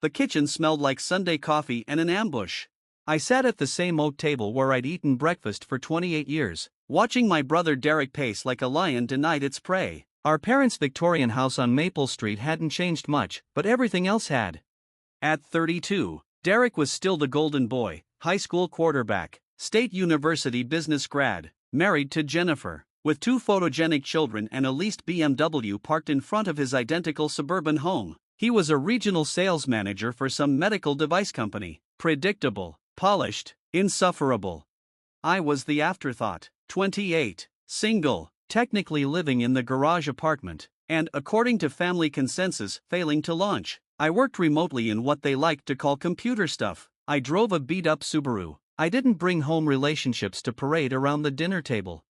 The kitchen smelled like Sunday coffee and an ambush. I sat at the same oak table where I'd eaten breakfast for 28 years, watching my brother Derek pace like a lion denied its prey. Our parents' Victorian house on Maple Street hadn't changed much, but everything else had. At 32, Derek was still the golden boy, high school quarterback, State University business grad, married to Jennifer, with 2 photogenic children and a leased BMW parked in front of his identical suburban home. He was a regional sales manager for some medical device company. Predictable, polished, insufferable. I was the afterthought. 28, single, technically living in the garage apartment, and, according to family consensus, failing to launch. I worked remotely in what they liked to call computer stuff. I drove a beat-up Subaru. I didn't bring home relationships to parade around the dinner table.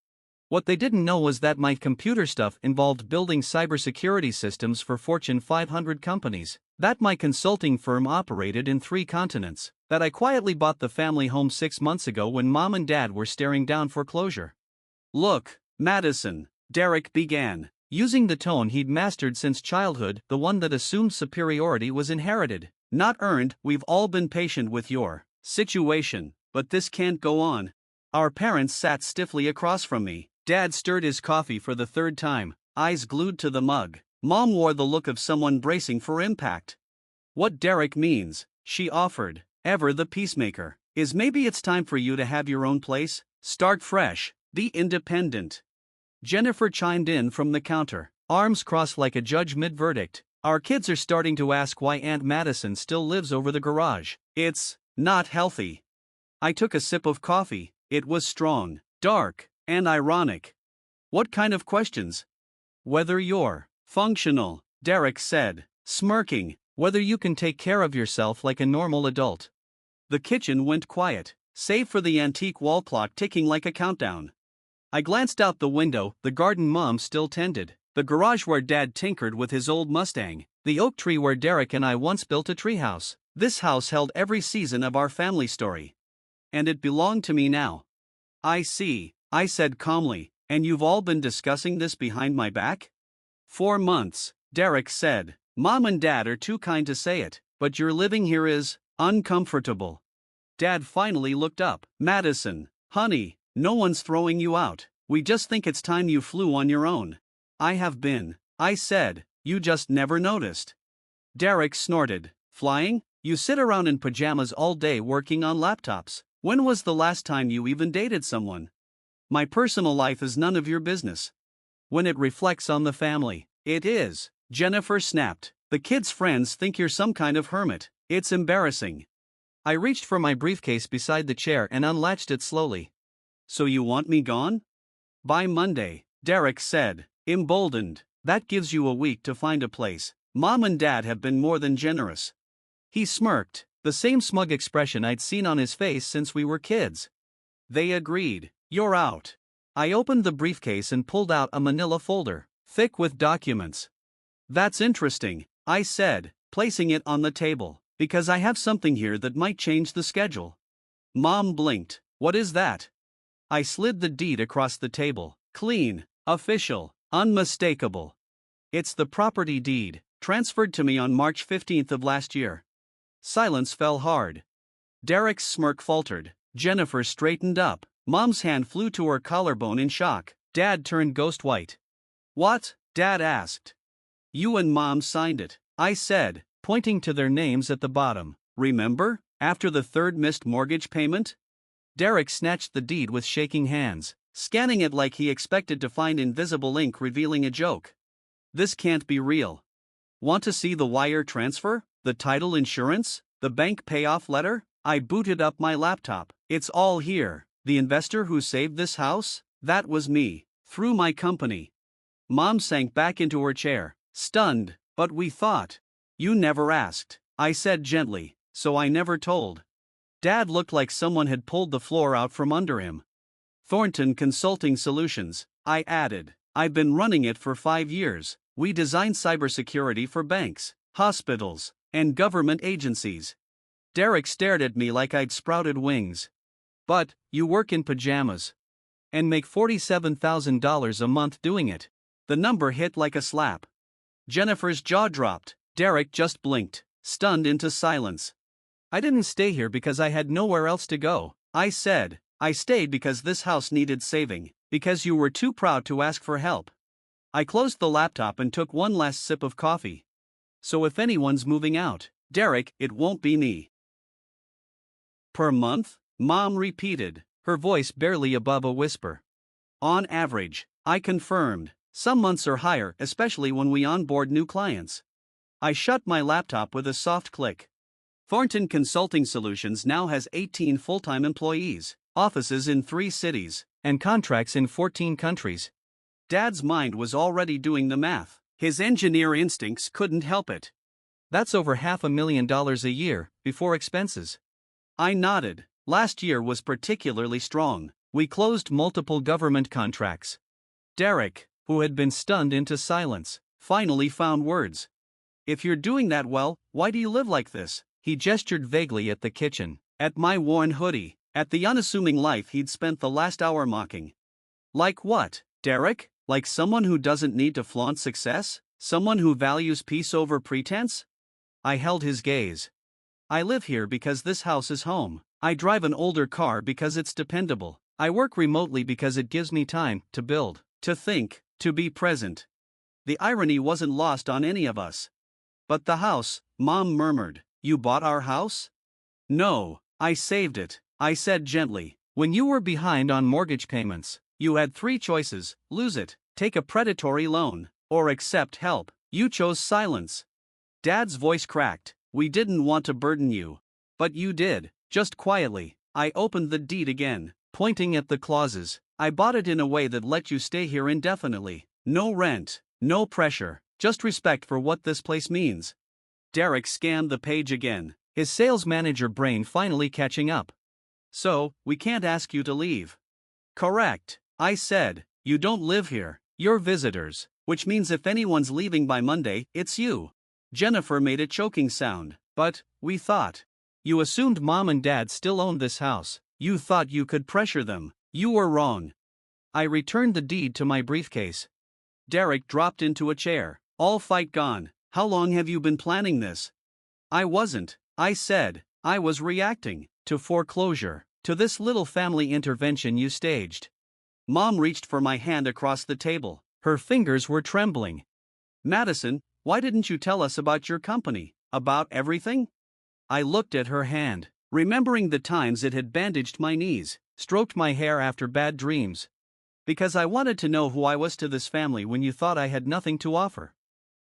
What they didn't know was that my computer stuff involved building cybersecurity systems for Fortune 500 companies, that my consulting firm operated in 3 continents, that I quietly bought the family home 6 months ago when mom and dad were staring down foreclosure. "Look, Madison," Derek began, using the tone he'd mastered since childhood, the one that assumed superiority was inherited, not earned. "We've all been patient with your situation, but this can't go on." Our parents sat stiffly across from me. Dad stirred his coffee for the 3rd time, eyes glued to the mug. Mom wore the look of someone bracing for impact. "What Derek means," she offered, ever the peacemaker, "is maybe it's time for you to have your own place, start fresh, be independent." Jennifer chimed in from the counter, arms crossed like a judge mid-verdict. "Our kids are starting to ask why Aunt Madison still lives over the garage. It's not healthy." I took a sip of coffee. It was strong, dark, and ironic. "What kind of questions?" "Whether you're functional," Derek said, smirking, "whether you can take care of yourself like a normal adult." The kitchen went quiet, save for the antique wall clock ticking like a countdown. I glanced out the window. The garden Mom still tended, the garage where Dad tinkered with his old Mustang, the oak tree where Derek and I once built a treehouse. This house held every season of our family story. And it belonged to me now. "I see," I said calmly, "and you've all been discussing this behind my back?" "4 months, Derek said. "Mom and Dad are too kind to say it, but your living here is uncomfortable." Dad finally looked up. "Madison, honey, no one's throwing you out. We just think it's time you flew on your own." "I have been," I said, "you just never noticed." Derek snorted. "Flying? You sit around in pajamas all day working on laptops. When was the last time you even dated someone? My personal life is none of your business." "When it reflects on the family, it is," Jennifer snapped. "The kids' friends think you're some kind of hermit. It's embarrassing." I reached for my briefcase beside the chair and unlatched it slowly. "So you want me gone?" "By Monday," Derek said, emboldened. "That gives you a week to find a place. Mom and Dad have been more than generous." He smirked, the same smug expression I'd seen on his face since we were kids. They agreed. "You're out." I opened the briefcase and pulled out a manila folder, thick with documents. "That's interesting," I said, placing it on the table, "because I have something here that might change the schedule." Mom blinked. "What is that?" I slid the deed across the table. "Clean, official, unmistakable. It's the property deed, transferred to me on March 15th of last year." Silence fell hard. Derek's smirk faltered. Jennifer straightened up. Mom's hand flew to her collarbone in shock. Dad turned ghost white. "What?" Dad asked. "You and Mom signed it," I said, pointing to their names at the bottom. "Remember, after the 3rd missed mortgage payment?" Derek snatched the deed with shaking hands, scanning it like he expected to find invisible ink revealing a joke. "This can't be real. Want to see the wire transfer? The title insurance? The bank payoff letter?" I booted up my laptop. "It's all here. The investor who saved this house? That was me, through my company." Mom sank back into her chair, stunned. "But we thought." "You never asked," I said gently, "so I never told." Dad looked like someone had pulled the floor out from under him. "Thornton Consulting Solutions," I added. "I've been running it for 5 years. We design cybersecurity for banks, hospitals, and government agencies." Derek stared at me like I'd sprouted wings. "But, you work in pajamas. And make $47,000 a month doing it." The number hit like a slap. Jennifer's jaw dropped. Derek just blinked. stunned into silence. I didn't stay here because I had nowhere else to go, I said. I stayed because this house needed saving, because you were too proud to ask for help. I closed the laptop and took one last sip of coffee. So if anyone's moving out, Derek, it won't be me. Per month? Mom repeated, her voice barely above a whisper. On average, I confirmed. Some months are higher, especially when we onboard new clients. I shut my laptop with a soft click. Thornton Consulting Solutions now has 18 full-time employees, offices in 3 cities, and contracts in 14 countries. Dad's mind was already doing the math. His engineer instincts couldn't help it. That's over $500,000 a year, before expenses. I nodded. Last year was particularly strong. We closed multiple government contracts. Derek, who had been stunned into silence, finally found words. If you're doing that well, why do you live like this? He gestured vaguely at the kitchen, at my worn hoodie, at the unassuming life he'd spent the last hour mocking. Like what, Derek? Like someone who doesn't need to flaunt success? Someone who values peace over pretense? I held his gaze. I live here because this house is home. I drive an older car because it's dependable. I work remotely because it gives me time to build, to think, to be present. The irony wasn't lost on any of us. But the house, Mom murmured. You bought our house? No, I saved it, I said gently. When you were behind on mortgage payments, you had 3 choices: lose it, take a predatory loan, or accept help. You chose silence. Dad's voice cracked. We didn't want to burden you. But you did, just quietly. I opened the deed again, pointing at the clauses. I bought it in a way that let you stay here indefinitely. No rent, no pressure, just respect for what this place means. Derek scanned the page again, his sales manager brain finally catching up. So, we can't ask you to leave. Correct, I said. You don't live here, you're visitors, which means if anyone's leaving by Monday, it's you. Jennifer made a choking sound. But, we thought. You assumed Mom and Dad still owned this house. You thought you could pressure them. You were wrong. I returned the deed to my briefcase. Derek dropped into a chair. All fight gone. How long have you been planning this? I wasn't, I said. I was reacting to foreclosure, to this little family intervention you staged. Mom reached for my hand across the table. Her fingers were trembling. Madison, why didn't you tell us about your company? About everything? I looked at her hand, remembering the times it had bandaged my knees, stroked my hair after bad dreams. Because I wanted to know who I was to this family when you thought I had nothing to offer.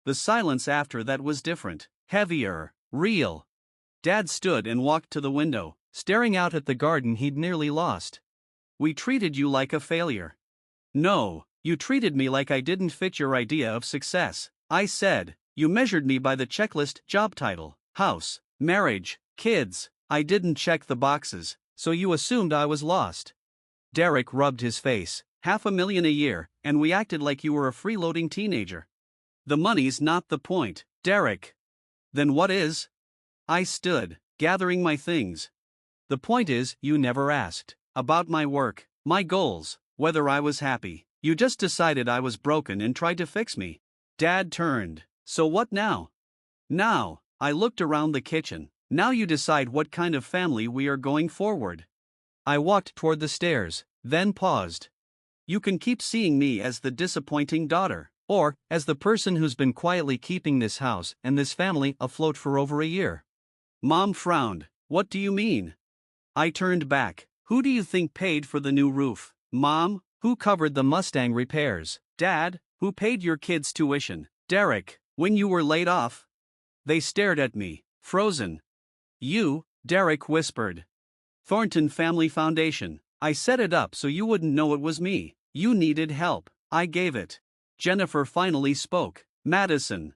The silence after that was different, heavier, real. Dad stood and walked to the window, staring out at the garden he'd nearly lost. We treated you like a failure. No, you treated me like I didn't fit your idea of success, I said. You measured me by the checklist: job title, house, marriage, kids. I didn't check the boxes, so you assumed I was lost. Derek rubbed his face. $500,000 a year, and we acted like you were a freeloading teenager. The money's not the point, Derek. Then what is? I stood, gathering my things. The point is, you never asked about my work, my goals, whether I was happy. You just decided I was broken and tried to fix me. Dad turned. So what now? Now, I looked around the kitchen. Now you decide what kind of family we are going forward. I walked toward the stairs, then paused. You can keep seeing me as the disappointing daughter, or as the person who's been quietly keeping this house and this family afloat for over a year. Mom frowned. What do you mean? I turned back. Who do you think paid for the new roof? Mom? Who covered the Mustang repairs? Dad? Who paid your kids' tuition? Derek? When you were laid off? They stared at me, frozen. You? Derek whispered. Thornton Family Foundation. I set it up so you wouldn't know it was me. You needed help. I gave it. Jennifer finally spoke. Madison,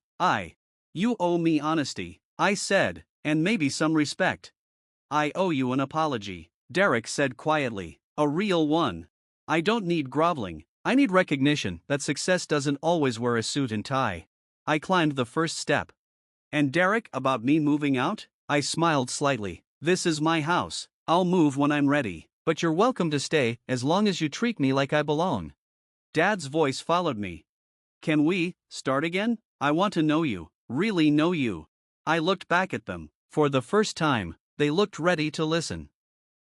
you owe me honesty, I said, and maybe some respect. I owe you an apology, Derek said quietly. A real one. I don't need groveling. I need recognition that success doesn't always wear a suit and tie. I climbed the first step. And Derek, about me moving out? I smiled slightly. This is my house. I'll move when I'm ready. But you're welcome to stay as long as you treat me like I belong. Dad's voice followed me. Can we start again? I want to know you, really know you. I looked back at them. For the first time, they looked ready to listen.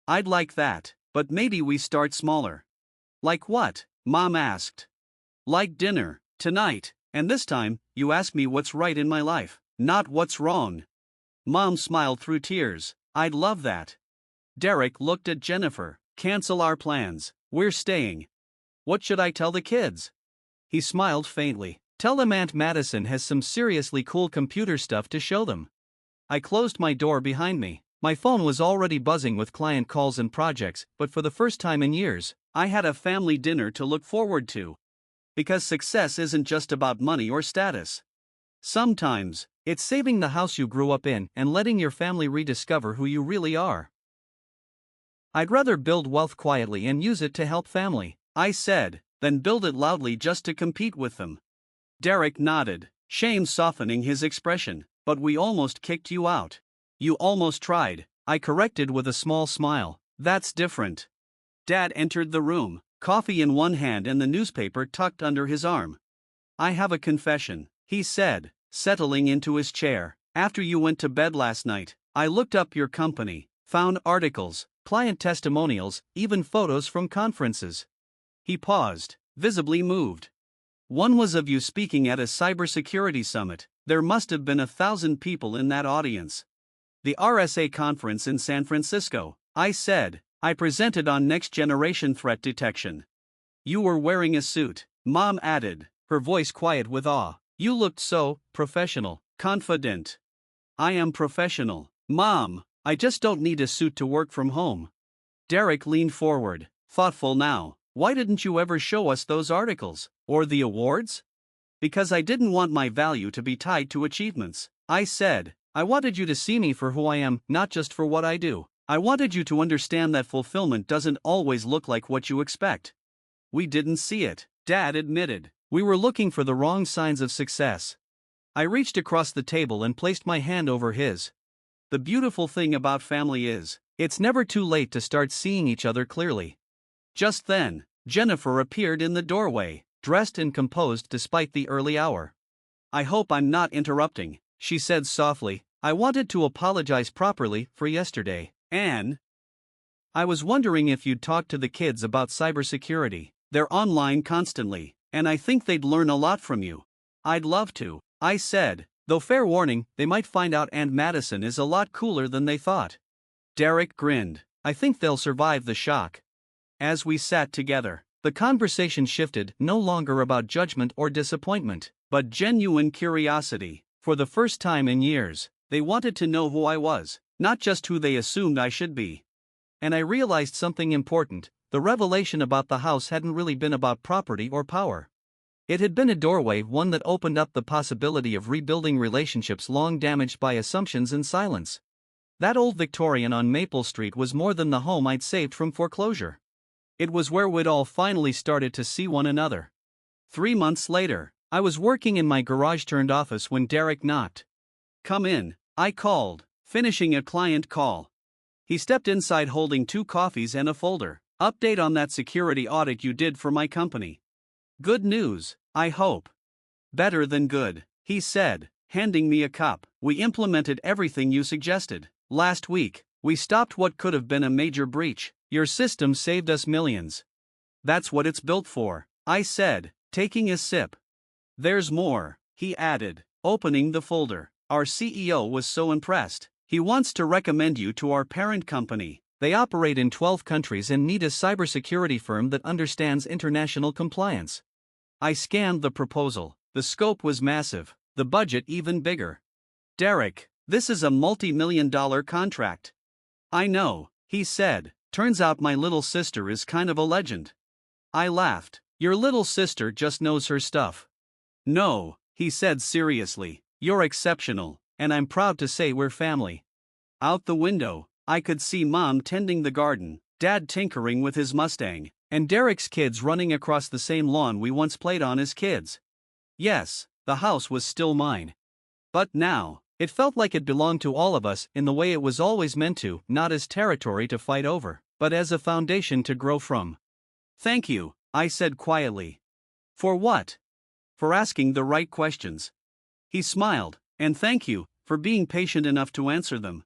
I'd like that, but maybe we start smaller. Like what? Mom asked. Like dinner, tonight, and this time, you ask me what's right in my life, not what's wrong. Mom smiled through tears. I'd love that. Derek looked at Jennifer. Cancel our plans. We're staying. What should I tell the kids? He smiled faintly. Tell them Aunt Madison has some seriously cool computer stuff to show them. I closed my door behind me. My phone was already buzzing with client calls and projects, but for the first time in years, I had a family dinner to look forward to. Because success isn't just about money or status. Sometimes, it's saving the house you grew up in and letting your family rediscover who you really are. I'd rather build wealth quietly and use it to help family, I said, than build it loudly just to compete with them. Derek nodded, shame softening his expression. But we almost kicked you out. You almost tried, I corrected with a small smile. That's different. Dad entered the room, coffee in one hand and the newspaper tucked under his arm. I have a confession, he said, settling into his chair. After you went to bed last night, I looked up your company, found articles, client testimonials, even photos from conferences. He paused, visibly moved. One was of you speaking at a cybersecurity summit. There must have been 1,000 people in that audience. The RSA conference in San Francisco, I said. I presented on next-generation threat detection. You were wearing a suit, Mom added, her voice quiet with awe. You looked so professional, confident. I am professional, Mom. I just don't need a suit to work from home. Derek leaned forward, thoughtful now. Why didn't you ever show us those articles, or the awards? Because I didn't want my value to be tied to achievements, I said. I wanted you to see me for who I am, not just for what I do. I wanted you to understand that fulfillment doesn't always look like what you expect. We didn't see it, Dad admitted. We were looking for the wrong signs of success. I reached across the table and placed my hand over his. The beautiful thing about family is, it's never too late to start seeing each other clearly. Just then, Jennifer appeared in the doorway, dressed and composed despite the early hour. I hope I'm not interrupting, she said softly. I wanted to apologize properly for yesterday. Anne, I was wondering if you'd talk to the kids about cybersecurity. They're online constantly, and I think they'd learn a lot from you. I'd love to, I said, though fair warning, they might find out Aunt Madison is a lot cooler than they thought. Derek grinned. I think they'll survive the shock. As we sat together, the conversation shifted, no longer about judgment or disappointment, but genuine curiosity. For the first time in years, they wanted to know who I was, not just who they assumed I should be. And I realized something important. The revelation about the house hadn't really been about property or power. It had been a doorway, one that opened up the possibility of rebuilding relationships long damaged by assumptions and silence. That old Victorian on Maple Street was more than the home I'd saved from foreclosure. It was where we'd all finally started to see one another. 3 months later, I was working in my garage-turned-office when Derek knocked. Come in, I called, finishing a client call. He stepped inside holding 2 coffees and a folder. Update on that security audit you did for my company. Good news, I hope. Better than good, he said, handing me a cup. We implemented everything you suggested. Last week, we stopped what could have been a major breach. Your system saved us millions. That's what it's built for, I said, taking a sip. There's more, he added, opening the folder. Our CEO was so impressed. He wants to recommend you to our parent company. They operate in 12 countries and need a cybersecurity firm that understands international compliance. I scanned the proposal. The scope was massive, the budget even bigger. Derek, this is a multi-million-dollar contract. I know, he said. Turns out my little sister is kind of a legend. I laughed. Your little sister just knows her stuff. No, he said seriously. You're exceptional, and I'm proud to say we're family. Out the window, I could see Mom tending the garden, Dad tinkering with his Mustang, and Derek's kids running across the same lawn we once played on as kids. Yes, the house was still mine. But now, it felt like it belonged to all of us in the way it was always meant to, not as territory to fight over, but as a foundation to grow from. Thank you, I said quietly. For what? For asking the right questions. He smiled. And thank you, for being patient enough to answer them.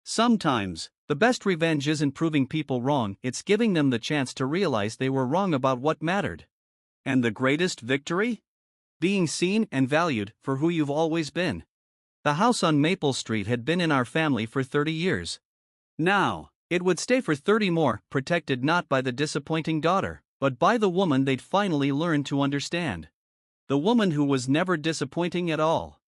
Sometimes, the best revenge isn't proving people wrong, it's giving them the chance to realize they were wrong about what mattered. And the greatest victory? Being seen and valued for who you've always been. The house on Maple Street had been in our family for 30 years. Now, it would stay for 30 more, protected not by the disappointing daughter, but by the woman they'd finally learned to understand. The woman who was never disappointing at all.